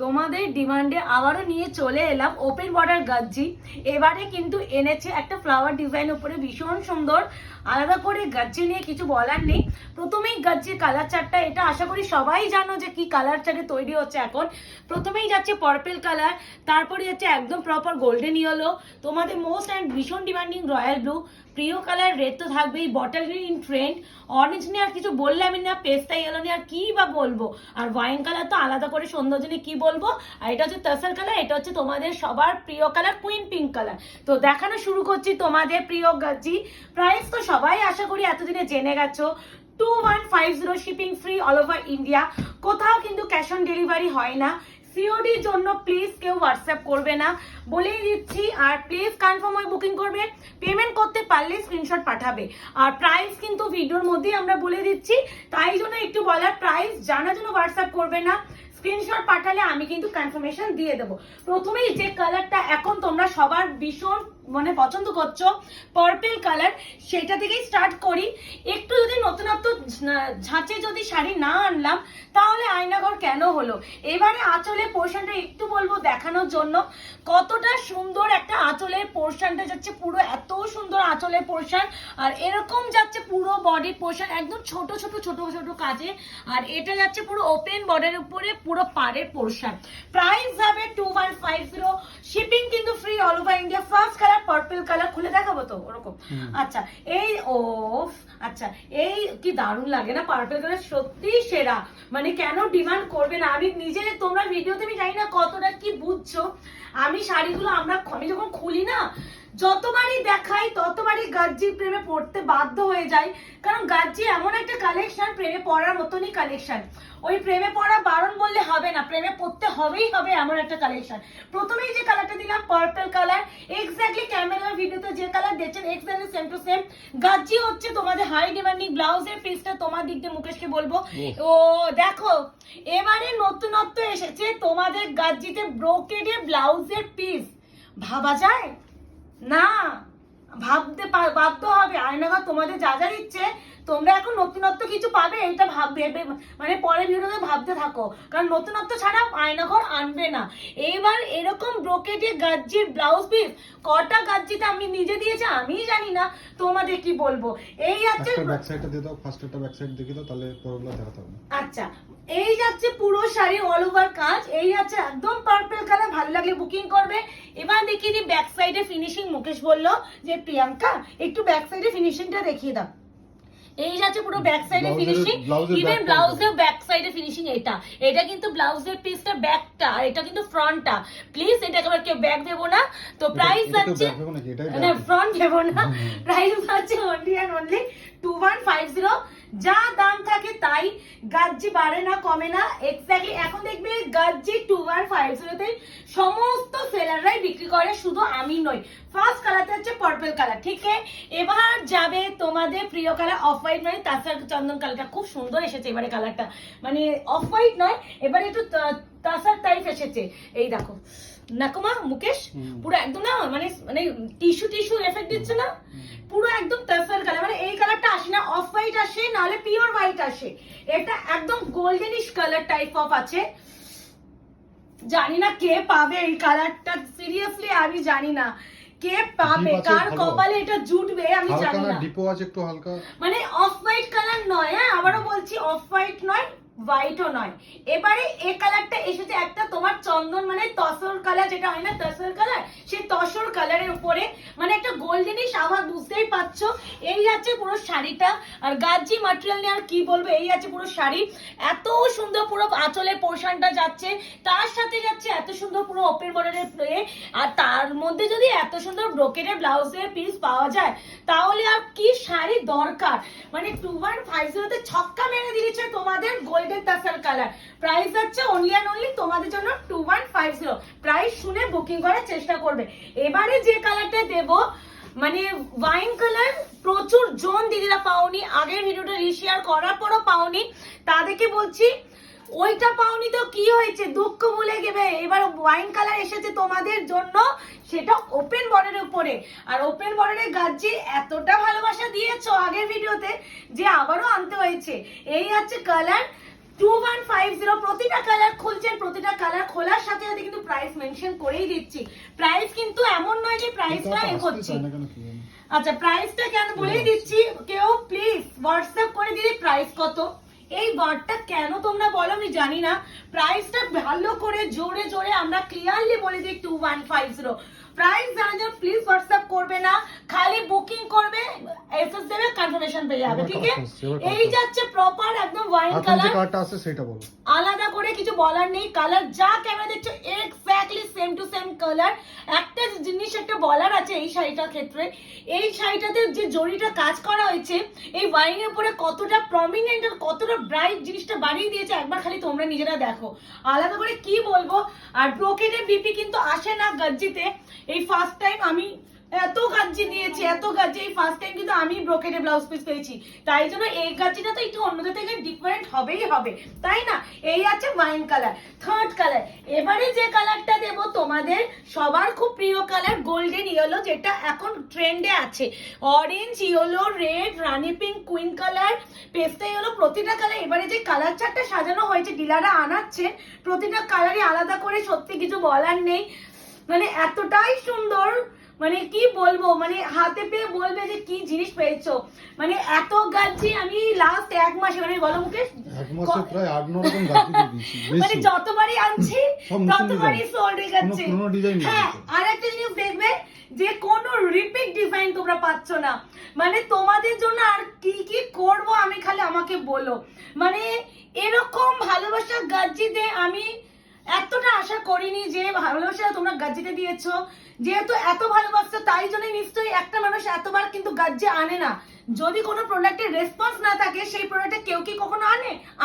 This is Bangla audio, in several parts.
তোমাদের ডিমান্ডে আবারও নিয়ে চলে এলাম ওপেন বর্ডার গাজ্জি। এবারে কিন্তু এনেছে একটা ফ্লাওয়ার ডিজাইন উপরে, ভীষণ সুন্দর। আলাদা করে গাজ্জি নিয়ে কিছু বলার নেই। প্রথমেই গাজ্জির কালার চার্টটা, এটা আশা করি সবাই জানো যে কি কালার চার্টে তৈরি হচ্ছে এখন। প্রথমেই যাচ্ছে পার্পল কালার, তারপরে যাচ্ছে একদম প্রপার গোল্ডেন ইয়েলো, তোমাদের মোস্ট অ্যান্ড ভীষণ ডিমান্ডিং রয়্যাল ব্লু, প্রিয় কালার রেড তো থাকবেই, bottle green in trend, orange নিয়ে আর কিছু বললামই না, পেস্তা ইয়েলো নিয়ে আর কি বা বলবো, আর ওয়াইন কালার তো আলাদা করে সৌন্দর্য নিয়ে কি বলবো। আর এটা হচ্ছে তাসার কালার, এটা হচ্ছে তোমাদের সবার প্রিয় কালার কুইন পিঙ্ক কালার। তো দেখানো শুরু করছি তোমাদের প্রিয় গাজ্জি। প্রাইস তো সবাই আশা করি এতদিনে জেনে গেছো, 2150 shipping free all over India. কোথাও কিন্তু ক্যাশ অন ডেলিভারি হয় না। সিওডির জন্য প্লিজ কেউ হোয়াটসঅ্যাপ করবে না, বলেই দিচ্ছি। আর প্লিজ কনফার্ম হয়ে বুকিং করবে, পেমেন্ট করতে পারলে স্ক্রিনশট পাঠাবে। আর প্রাইস কিন্তু ভিডিওর মধ্যেই আমরা বলে দিচ্ছি, তাই জন্য একটু বলার, প্রাইস জানার জন্য হোয়াটসঅ্যাপ করবে না, স্ক্রিনশট পাঠালে আমি কিন্তু কনফার্মেশন দিয়ে দেবো। প্রথমেই যে কালারটা এখন তোমরা সবার ভীষণ মানে পছন্দ করছো, পার্পল কালার, সেটা থেকেই স্টার্ট করি। একটু যদি নতুনত্ব ঝাঁচে যদি শাড়ি না আনলাম তাহলে আয়নাঘর কেন হলো। এবারে আঁচলের পোর্শনটা একটু বলবো দেখানোর জন্য, কতটা সুন্দর একটা আঁচলের পোর্শনটা যাচ্ছে, পুরো এত সুন্দর আঁচলের পোর্শন। আর এরকম যাচ্ছে পুরো বডি পোর্শন একদম ছোট ছোট ছোট ছোট কাজে। আর এটা যাচ্ছে পুরো ওপেন বর্ডারের উপরে পুরো পাড়ের পোর্শন। প্রাইস যাবে 2150, শিপিং কিন্তু free all over India. First colour purple colour, খুলে দেখাবো তো ওরকম। আচ্ছা এই আচ্ছা এই কি দারুণ লাগে না পার্পল কালার, সত্যি সেরা। মানে কেন ডিমান্ড করবে না, আমি নিজে, তোমরা ভিডিওতে আমি জানি না কতটা কি বুঝছো। আমি শাড়িগুলো আমি যখন খুলি না, যতবারই দেখাই ততবারই গাজ্জির প্রেমে পড়তে বাধ্য হয়ে যায়। কারণ গাজ্জি এমন একটা কালেকশন, প্রেমে পড়ার মতনই কালেকশন। ওই প্রেমে পড়া বারণ বললে হবে না, প্রেমে পড়তে হবেই হবে এমন একটা কালেকশন। প্রথমেই যে কালারটা দিলাম পার্পল কালার, এক্স্যাক্টলি ক্যামেরা ভিডিওতে যে কালার দেখছেন এক্স্যাক্টলি সেম টু সেম। গাজ্জি হচ্ছে তোমাদের হাই ডিমান্ডিং। ব্লাউজের পিসটা তোমার দিক দিয়ে মুকেশকে বলবো। ও দেখো এবারে নতুনত্ব এসেছে তোমাদের গাজ্জিতে, ব্রোকেডে ব্লাউজের পিস। ভাবা যায় না, ভাবতে বাধ্য হবে। আয়নাঘর তোমাদের যা যা দিচ্ছে, তোমরা এখন নতুনত্ব কিছু পাবে এটা ভেবে মানে পরের ভিডিওতে ভাবতে থাকো, কারণ নতুনত্ব ছাড়া আয়নাঘর আনবে না। এইবার এরকম ব্রোকেডে গাজ্জির ব্লাউজ পিস কটা গাজ্জিতে আমি নিজে দিয়েছি আমি জানি না, তোমাদের কি বলবো। এই আছে ব্যাক সাইডটা দিয়ে দাও, ফার্স্ট একটা ব্যাক সাইড দেখি দাও, তাহলে পরগুলো দেখাতে হবে। আচ্ছা এই যাচ্ছে পুরো শাড়ি অল ওভার কাজ, এই যাচ্ছে একদম পার্পল কালার, ভালো লাগলে বুকিং করবে। এবার দেখিয়ে দিই ব্যাক সাইডে ফিনিশিং। মুকেশ বললো যে প্রিয়াঙ্কা একটু ব্যাক সাইডে ফিনিশিংটা দেখিয়ে দাও। এই যাচ্ছে পুরো ব্যাক সাইডে ফিনিশিং, ইভেন ব্লাউজের ব্যাক সাইডে ফিনিশিং। এটা কিন্তু ব্লাউজের পিসটা ব্যাকটা, আর এটা কিন্তু ফ্রন্টটা। প্লিজ এটা একেবারে কেউ ব্যাক দেবো না। তো প্রাইস যাচ্ছে না, ফ্রন্ট দেবো না। প্রাইস যাচ্ছে অনলি অ্যান্ড অনলি 2150। যা দাম থাকে তাই, গাজ্জি বাড়ে না কমে না। এক্স্যাক্টলি এখন দেখবে গাজ্জি 2150 তে সমস্ত সেলাররাই বিক্রি করে, শুধু আমি নই। ফার্স্ট কালারটা হচ্ছে পার্পল কালার, ঠিক আছে। এবার যাবে তোমাদের প্রিয় কালার অফ হোয়াইট, মানে তাসার চন্দন কালারটা খুব সুন্দর এসেছে এবারে কালারটা, মানে অফ হোয়াইট নয়, এবারে একটু তাসার টাইপ এসেছে। এই দেখো নাকুমা মুকেশ, পুরো একদম না মানে মানে টিস্যু এফেক্ট দিচ্ছে না, পুরো একদম তাসার কালার। মানে এই কালারটা আসে না, অফ হোয়াইট আসে, নাহলে পিওর হোয়াইট আসে। এটা একদম গোল্ডেনিশ কালার টাইপ অফ আছে। জানি না কে পাবে এই কালারটা, সিরিয়াসলি আমি জানি না কে পাবে, কার কপালে এটা জুটবে আমি জানি না। ডিপো আছে একটু হালকা, মানে অফ হোয়াইট কালার নয়, হ্যাঁ আবারও বলছি অফ হোয়াইট নয়, হোয়াইটও নয়। এবারে এই কালারটা এসেছে একটা তোমার চন্দন মানে তসর কালার, যেটা হয় না তসর কালার, সেই তসর কালারের উপরে মানে একটা গোল্ডেনিশ আভা, বুঝতেই পারছো। এই আছে পুরো শাড়িটা। আর গাজ্জি ম্যাটেরিয়াল নিয়ে আর কি বলবো, এই আছে পুরো শাড়ি, এত সুন্দর পুরো আঁচলের পোর্শনটা যাচ্ছে, তার সাথে যাচ্ছে এত সুন্দর পুরো ওপেন বর্ডারের প্লে, আর তার মধ্যে যদি এত সুন্দর ব্রোকেডের ব্লাউজের পিস পাওয়া যায় তাহলে আর কি শাড়ি দরকার। মানে 2150 তে ছক্কা মেরে দিয়েছে তোমাদের গোল্ডেন তাসার কালার। প্রাইস আছে অনলি অ্যান্ড অনলি তোমাদের জন্য 2150। প্রাইস শুনে বুকিং করার চেষ্টা করবে। এবারে যে কালারটা দেব মানে ওয়াইন কালার, প্রচুর জন দিদিরা পাওনি, আগের ভিডিওটা রিশেয়ার করার পরও পাওনি, তাদেরকে বলছি ওইটা পাওনি তো কি হয়েছে, দুঃখ ভুলে গেবে। এবার ওয়াইন কালার এসেছে তোমাদের জন্য, সেটা ওপেন বর্ডারের উপরে। আর ওপেন বর্ডারে গাজ্জি এতটা ভালোবাসা দিয়েছো আগের ভিডিওতে যে আবারও আনতে হয়েছে। এই হচ্ছে কালার, 2150 প্রতিটা কালার খুলছেন, প্রতিটা কালার খোলার সাথে সাথে কিন্তু প্রাইস মেনশন করেই দিচ্ছি। প্রাইস কিন্তু এমন নয় যে প্রাইসটা করছি, আচ্ছা প্রাইসটা কেন বলেই দিচ্ছি, কেউ প্লিজ হোয়াটসঅ্যাপ করে দিলে প্রাইস কত এই ওয়ার্ডটা কেন তোমরা বলো আমি জানি না। প্রাইসটা ভালো করে জোরে জোরে আমরা ক্লিয়ারলি বলে দিই 2150। প্রাইস জানার প্লিজ হোয়াটসঅ্যাপ করবে না, খালি বুকিং করবে, এসএস দেবে, কনফার্মেশন পেয়ে যাবে, ঠিক আছে? এই যাচ্ছে প্রপার একদম ওয়াইন কালার, কালারটা আছে সেটা বলো, আলাদা করে কিছু বলার নেই। কালার যা ক্যামেরা দেখছো exactly same to same colour. একটা জিনিস একটা বলার আছে এই শাড়িটার ক্ষেত্রে, এই শাড়িটাতে যে জরিটা কাজ করা হয়েছে এই ওয়াইনের উপরে কতটা প্রমিনেন্ট আর কতটা ব্রাইট জিনিসটা বাড়িয়ে দিয়েছে একবার খালি তোমরা নিজেরা দেখো, আলাদা করে কি বলবো। আর ব্রোকেডের বিপি কিন্তু আসে না গজ্জিতে, এই ফার্স্ট টাইম আমি এত গাজ্জি দিয়েছি, এত গাজ্জি, এই ফার্স্ট টাইম কিন্তু আমি ব্রোকেডে ব্লাউজ পিস পেয়েছি, তাই জন্য এই গাজ্জিটা তো একটু অন্যদের থেকে ডিফারেন্ট হবেই হবে, তাই না? এই আছে ওয়াইন কালার। থার্ড কালার, এবারে যে কালারটা দেব তোমাদের সবার খুব প্রিয় কালার গোল্ডেন ইয়েলো, যেটা এখন ট্রেন্ডে আছে। অরেঞ্জ, ইয়েলো, রেড, রানি পিঙ্ক, কুইন কালার, পেস্তা ইয়েলো, প্রতিটা কালার এবারে যে কালার চারটা সাজানো হয়েছে ডিলাররা আনাচ্ছে, প্রতিটা কালারই আলাদা করে, সত্যি কিছু বলার নেই, মানে এতটাই সুন্দর, মানে কি বলবো, মানে হাতে পেয়ে বলবে যে কি জিনিস পেয়েছো। মানে এত গাজ্জি আমি লাস্ট এক মাসে, মানে বলো মুকেশ, এক মাসে প্রায় 8-9 রকম গাজ্জি দিয়ে দিয়েছি, মানে যতবারই আনছি ততবারই সোল্ড হয়ে যাচ্ছে। হ্যাঁ, আর একটা জিনিস দেখবে যে কোনো রিপিট ডিজাইন তোমরা পাচ্ছ না, মানে তোমাদের জন্য আর কি কি করব আমি, খালি আমাকে বলো। মানে এরকম ভালোবাসা গাজ্জিতে আমি এতটা আশা করিনি, যে ভালোবাসা তোমরা গাজ্জিতে দিয়েছো। যেহেতু এত ভালোবাসছো তাই জন্য নিশ্চয়ই একটা মানুষ এতবার কিন্তু গাজ্জি আনে না। যদি কোনো প্রোডাক্টের রেসপন্স না থাকে সেই প্রোডাক্টে কেউ কি কখনো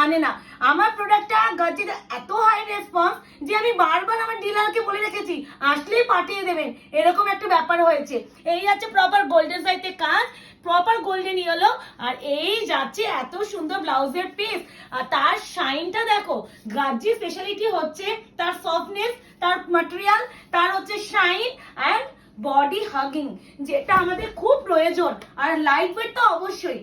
আনে না। আমার প্রোডাক্টটা গাজ্জিতে এত হাই রেসপন্স যে আমি বারবার আমার ডিলারকে বলে রেখেছি আসলেই পাঠিয়ে দেবেন, এরকম একটা ব্যাপার হয়েছে। এই আছে প্রপার গোল্ডেন সাইতে কাজ, প্রপার গোল্ডেন ইয়েলো, আর এই যাচ্ছে এত সুন্দর ব্লাউজের পিস, আর তার শাইনটা দেখো। গাজ্জি স্পেশালিটি হচ্ছে তার সফটনেস, তার ম্যাটেরিয়াল, তার হচ্ছে শাইন অ্যান্ড বডি হাগিং, যেটা আমাদের খুব প্রয়োজন, আর লাইট ওয়েট তো অবশ্যই।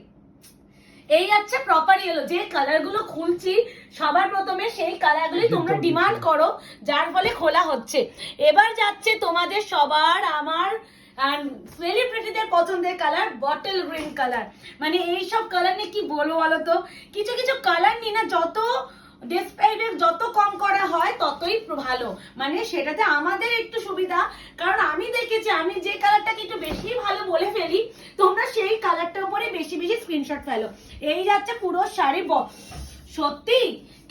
এই আছে প্রপার ইয়েলো, যে কালার গুলো খুলছি সবার প্রথমে সেই কালারগুলি তোমরা ডিমান্ড করো, যার ফলে খোলা হচ্ছে। এবার যাচ্ছে তোমাদের সবার আমার সেলিব্রিটিদের পছন্দের কালার বটল গ্রিন কালার। মানে এইসব কালার নিয়ে কি বলবো বলো তো, কিছু কিছু কালার নিয়ে না যত ডেসক্রাইবে যত কম করা হয় ততই ভালো, মানে সেটাতে আমাদের একটু সুবিধা। কারণ আমি দেখেছি আমি যে কালারটাকে একটু বেশি ভালো বলে ফেলি, তোমরা সেই কালারটার উপরে বেশি বেশি স্ক্রিনশট ফেলো। এই যাচ্ছে পুরো শাড়ি, সত্যি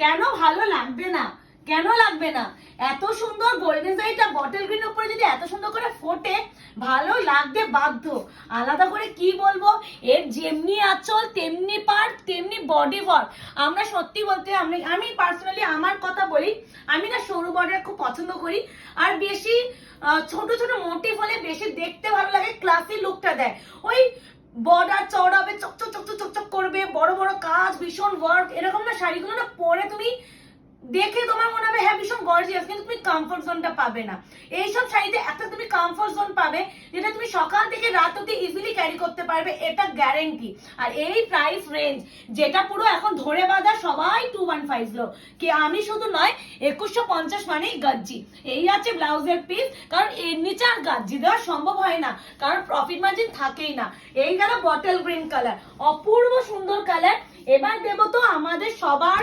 কেন ভালো লাগবে না, কেন লাগবে না? এত সুন্দর গোল্ডেন সাইডটা বটল গ্রিন উপরে যদি এত সুন্দর করে ফোটে ভালো লাগবে বাধ্য। আলাদা করে কি বলবো, এর যেমনি আঁচল তেমনি পার্ট তেমনি বডি ওয়ার্ক। আমরা সত্যি বলতে আমি পার্সোনালি আমার কথা বলি, আমি না সরু বর্ডার খুব পছন্দ করি, আর বেশি ছোট ছোট মোটিভ হলে বেশি দেখতে ভালো লাগে, ক্লাসি লুকটা দেয়। ওই বর্ডার চওড়া হবে, চকচক চকচক চকচক করবে, বড় বড় কাজ, ভীষণ ওয়ার্ক, এরকম না শাড়িগুলো না পরে তুমি দেখে তোমার মনে হবে হ্যাঁ ভীষণ গর্জিয়াস, কিন্তু তুমি কমফোর্ট জোনটা পাবে না। এইসব শাড়িতে একটা তুমি কমফোর্ট জোন পাবে যেটা তুমি সকাল থেকে রাত অব্দি ইজিলি ক্যারি করতে পারবে, এটা গ্যারেন্টি। আর এই প্রাইস রেঞ্জ যেটা পুরো এখন ধরে বাঁধা সবাই 2150 কি আমি শুধু নয়, 2150 মানেই গাজ্জি। এই আছে ব্লাউজের পিস, কারণ এর নিচে আর গাজ্জি দেওয়া সম্ভব হয় না, কারণ প্রফিট মার্জিন থাকেই না। এই গেল বটল গ্রিন কালার, অপূর্ব সুন্দর কালার। এবার দেবো তো আমাদের সবার,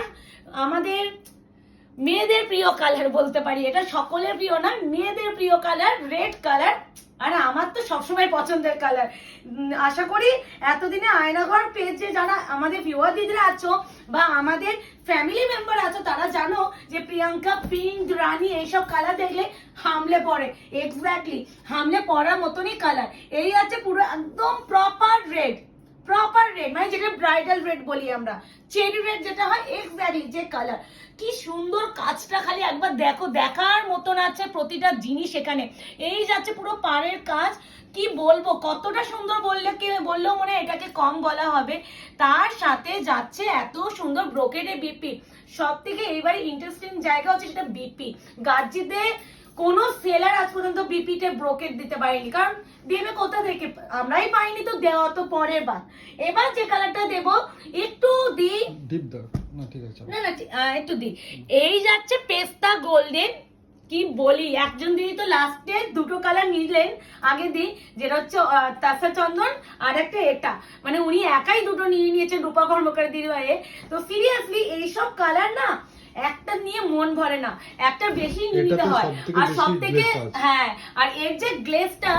আমাদের মেয়েদের প্রিয় কালার বলতে পারি, এটা সকলের প্রিয় না, মেয়েদের প্রিয় কালার রেড কালার, আর আমার তো সবসময় পছন্দের কালার। আশা করি এতদিনে আয়নাঘর পেজে যারা আমাদের ভিউয়ার দিদিরা আছো বা আমাদের ফ্যামিলি মেম্বার আছো তারা জানো যে প্রিয়াঙ্কা পিঙ্ক রানী এইসব কালার দেখলে হামলে পড়ে, এক্স্যাক্টলি হামলে পড়ার মতনই কালার। এই আছে পুরো একদম প্রপার রেড, প্রপার রেড মানে যেটা ব্রাইডাল রেড বলি আমরা, চেরি রেড যেটা হয়, এক্স্যাক্টলি যে কালার। কি সুন্দর কাজটা খালি একবার দেখো, দেখার মতন আছে প্রতিটা জিনিস এখানে। এই যাচ্ছে পুরো পাড়ের কাজ, কি বলবো কতটা সুন্দর, বললে কে বললেও মনে হয় এটাকে কম বলা হবে। তার সাথে যাচ্ছে এত সুন্দর ব্রোকেডে বিপি। সব থেকে এইবারে ইন্টারেস্টিং জায়গা হচ্ছে সেটা বিপি। গাজ্জিতে কোনো সেলার আজ পর্যন্ত বিপিতে ব্রোকেট দিতে পারেনি, কারণ দেবে কোথা থেকে, আমরাই পাইনি তো, দেওয়া তো পরের বার। এবার যে কালারটা দেবো একটু দিই, না ঠিক আছে না না একটু দি। এই যাচ্ছে পেস্তা গোল্ডেন, কি বলি, একজন দিদি তো লাস্টে দুটো কালার নিলেন, আগে দি যেটা হচ্ছে তাসা চন্দন আর একটা এটা, মানে উনি একাই দুটো নিয়ে নিয়েছেন রূপা কর্মকার দিদি ভাইয়ে। তো সিরিয়াসলি এইসব কালার না একটা নিয়ে মন ভরে না, একটা বেশি নিতে হয়। আর সব থেকে হ্যাঁ, আর এর যে গ্লেজটা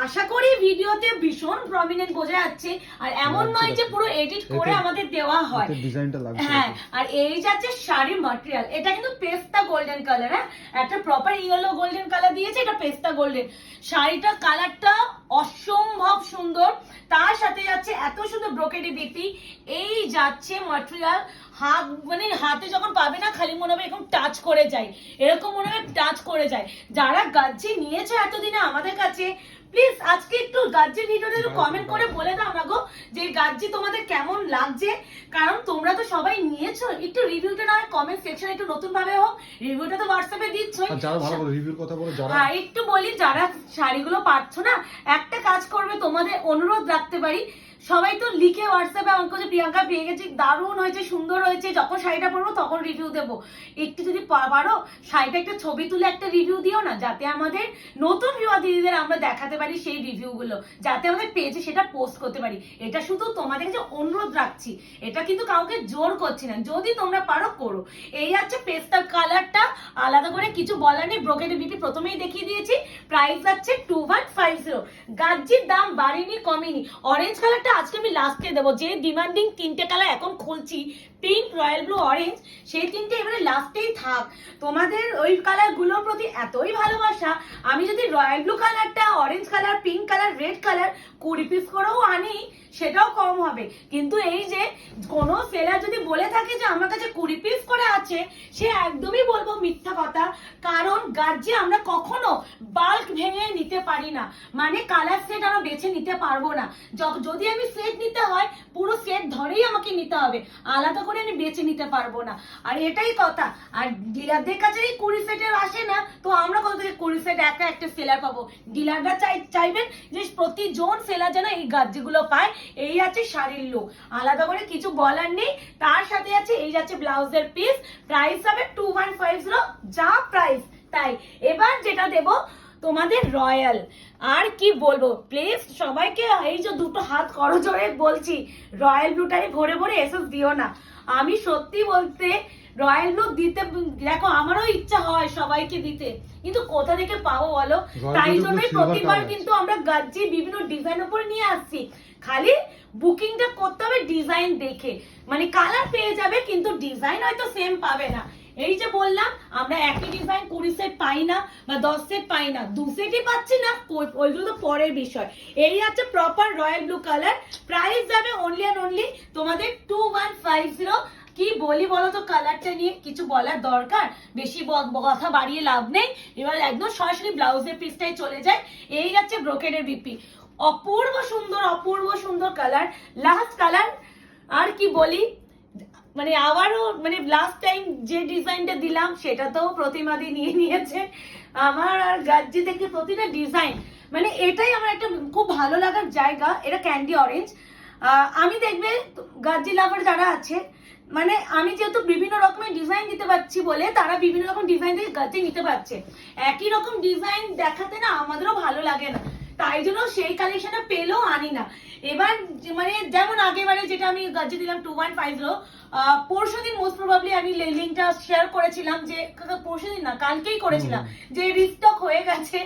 আশা করি ভিডিওতে ভীষণ প্রমিনেন্ট বোঝা যাচ্ছে, আর এমন নয় যে পুরো এডিট করে আমাদের দেওয়া হয়। ডিজাইনটা লাগছে হ্যাঁ, আর এই যাচ্ছে শাড়ির ম্যাটেরিয়াল, এটা কিন্তু পেস্তা গোল্ডেন কালার। হ্যাঁ, একটা প্রপার ইয়েলো গোল্ডেন কালার দিয়েছে, এটা পেস্তা গোল্ডেন। শাড়িটা কালারটা অসম্ভব সুন্দর, তার সাথে যাচ্ছে এত সুন্দর ব্রোকেডি বিপি। এই যাচ্ছে ম্যাটেরিয়াল, হাত মানে হাতে যখন পাবে না খালি মনে হবে এরকম টাচ করে যায়, এরকম মনে হবে টাচ করে যায়। যারা গাজ্জি নিয়েছে এতদিনে আমাদের কাছে, প্লিজ আজকে একটু গাজ্জি ভিডিওতে একটু কমেন্ট করে বলে দাও না গো যে গাজ্জি তোমাদের কেমন লাগছে, কারণ তোমরা তো সবাই নিয়েছো। একটু রিভিউটা না হয় কমেন্ট সেকশনে একটু নতুন ভাবে হোক, রিভিউটা তো হোয়াটসঅ্যাপে দিচ্ছই। যারা ভালো করে রিভিউর কথা বলে, যারা হ্যাঁ একটু বলি, যারা শাড়িগুলো পাচ্ছ না একটা কাজ করবে, তোমাদের অনুরোধ রাখতে পারি, সবাই তো লিখে হোয়াটসঅ্যাপে আমাকে যে প্রিয়াঙ্কা পেয়ে গেছি, দারুণ হয়েছে, সুন্দর হয়েছে, যখন শাড়িটা পরবো তখন রিভিউ দেবো। একটু যদি পারো শাড়িটা একটা ছবি তুলে একটা রিভিউ দিও না, যাতে আমাদের নতুন ভিউয়ার দিদিদের আমরা দেখাতে পারি সেই রিভিউ গুলো, যাতে আমাদের পেজে সেটা পোস্ট করতে পারি। এটা শুধু তোমাদের কাছে অনুরোধ রাখছি, এটা কিন্তু কাউকে জোর করছি না, যদি তোমরা পারো করো। এই আছে পেস্তা কালারটা, আলাদা করে কিছু বলার নেই, ব্রোকেড বিপি প্রথমেই দেখিয়ে দিয়েছি। প্রাইস আছে 2150। গাজ্জির দাম বাড়েনি কমেনি। অরেঞ্জ কালারটা আজকে আমি লাস্টে দেবো, যে ডিমান্ডিং তিনটে কালার এখন খুলছি, পিঙ্ক, রয়্যাল ব্লু, অরেঞ্জ, সেই তিনটে এবারে লাস্টেই থাক। তোমাদের ওই কালার গুলোর প্রতি এতই ভালোবাসা, আমি যদি রয়্যাল ব্লু কালারটা, orange colour, pink colour, red colour 20 piece করেও আনি সেটাও কম হবে। কিন্তু এই যে কোনো সেলার যদি বলে থাকে যে আমার কাছে 20 পিস করে আছে, সে একদমই বলবো মিথ্যা কথা। কারণ গাজ্জি আমরা কখনো বাল্ক ভেঙে নিতে পারি না, মানে কালার সেট আমরা বেছে নিতে পারবো না। যদি আমি সেট নিতে হয় পুরো সেট ধরেই আমাকে নিতে হবে, আলাদা করে আমি বেছে নিতে পারবো না। আর এটাই কথা। আর ডিলারদের কাছে এই 20 সেটের আসে না, তো আমরা কত থেকে 20 সেট একা একটা সেলার পাবো? ডিলাররা চাইবেন যে প্রতিজন সেলার যেন এই গাজ্জিগুলো পায়। এই আছে শাড়ির লুক, আলাদা করে কিছু বলার নেই। তার সাথে আছে এই যাচ্ছে ব্লাউজের পিস, প্রাইস হবে 2150, যা প্রাইস তাই। এবার যেটা দেব তোমাদের রয়্যাল, আর কি বলবো, প্লিজ সবাইকে এই যে দুটো হাত করজোড়ে বলছি, রয়্যাল ব্লুটাই ভরে ভরে এসএস দিও না। আমি সত্যি বলতে রয়্যাল ব্লু দিতে, দেখো আমারও ইচ্ছা হয় সবাইকে দিতে, কিন্তু কোথা থেকে পাবো বলো? তাই জন্যই প্রতিবার কিন্তু আমরা গাজ্জি বিভিন্ন ডিজাইন উপরে নিয়ে আসছি, খালি বুকিংটা করতে হবে ডিজাইন দেখে, মানে কালার পেয়ে যাবে কিন্তু ডিজাইন হয়তো সেম পাবে না। এই যে বললাম আমরা একই ডিজাইন 20 সেট পাই না বা 10 সেট পাই না, 2 সেটই পাচ্ছি না, ওইগুলো তো পরের বিষয়। এই আছে proper royal blue colour, price যাবে অনলি অ্যান্ড অনলি তোমাদের 2150। কি বলি বলো তো, কালারটা নিয়ে কিছু বলার দরকার, বেশি কথা বাড়িয়ে লাভ নেই। এবার একদম সরাসরি ব্লাউজের পিসটাই চলে যায়। এই যাচ্ছে ব্রোকেডের বিপি, অপূর্ব সুন্দর, অপূর্ব সুন্দর কালার, লাস্ট কালার। আর কি বলি, মানে আবারও মানে লাস্ট টাইম যে ডিজাইনটা দিলাম সেটা তো প্রতিমাদি নিয়ে নিয়েছে আমার। আর গাজ্জি থেকে প্রতিটা ডিজাইন, মানে এটাই আমার একটা খুব ভালো লাগার জায়গা। এটা ক্যান্ডি অরেঞ্জ। আমি দেখবে গাজ্জি লাভার যারা আছে, মানে আমি যেহেতু বিভিন্ন রকমের ডিজাইন দিতে পারছি বলে তারা বিভিন্ন রকম ডিজাইন থেকে গাজ্জি নিতে পারছে। একই রকম ডিজাইন দেখাতে না আমাদেরও ভালো লাগে না, তাই জন্য সেই কালেকশনটা পেলেও আনি না। এবার মানে যেমন আগেবারে যেটা আমি গাজ্জি দিলাম 2150, পরশুদিন মোস্ট প্রবাবলি আমি লিঙ্কটা শেয়ার করেছিলাম, যে পরশুদিন না কালকেই করেছিলাম, যে রিস্টক হয়ে গেছে।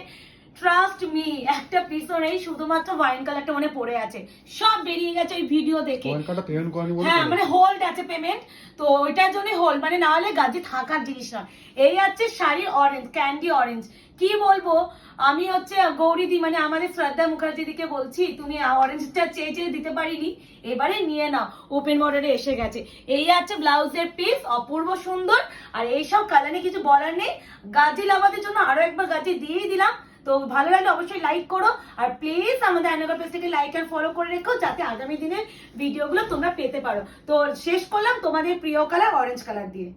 ট্রাস্ট মি, একটা পিসও নেই, শুধুমাত্র ওয়াইন কালারটা মনে পড়ে আছে, সব বেরিয়ে গেছে ওই ভিডিও দেখে। হ্যাঁ মানে হোল্ড আছে পেমেন্ট, তো ওইটার জন্য হোল্ড, মানে না হলে গাজ্জি থাকার জিনিস না। এই আছে শাড়ির অরেঞ্জ, ক্যান্ডি অরেঞ্জ, কি বলবো, আমি হচ্ছে গৌরীদি মানে আমাদের শ্রদ্ধা মুখার্জি দিকে বলছি, তুমি অরেঞ্জটা চেয়ে চেয়ে দিতে পারিনি, এবারে নিয়ে নাও, ওপেন বর্ডারে এসে গেছে। এই আছে ব্লাউজের পিস, অপূর্ব সুন্দর। আর এইসব কালারে কিছু বলার নেই, গাজ্জি লাভাদের জন্য আরো একবার গাজ্জি দিয়েই দিলাম। তো ভালো লাগলে অবশ্যই লাইক করো, আর প্লিজ আমাদের আয়নাঘর পেজটাকে লাইক আর ফলো করে রেখো, যাতে আগামী দিনের ভিডিওগুলো তোমরা পেতে পারো। তো শেষ করলাম তোমাদের প্রিয় কালার অরেঞ্জ কালার দিয়ে।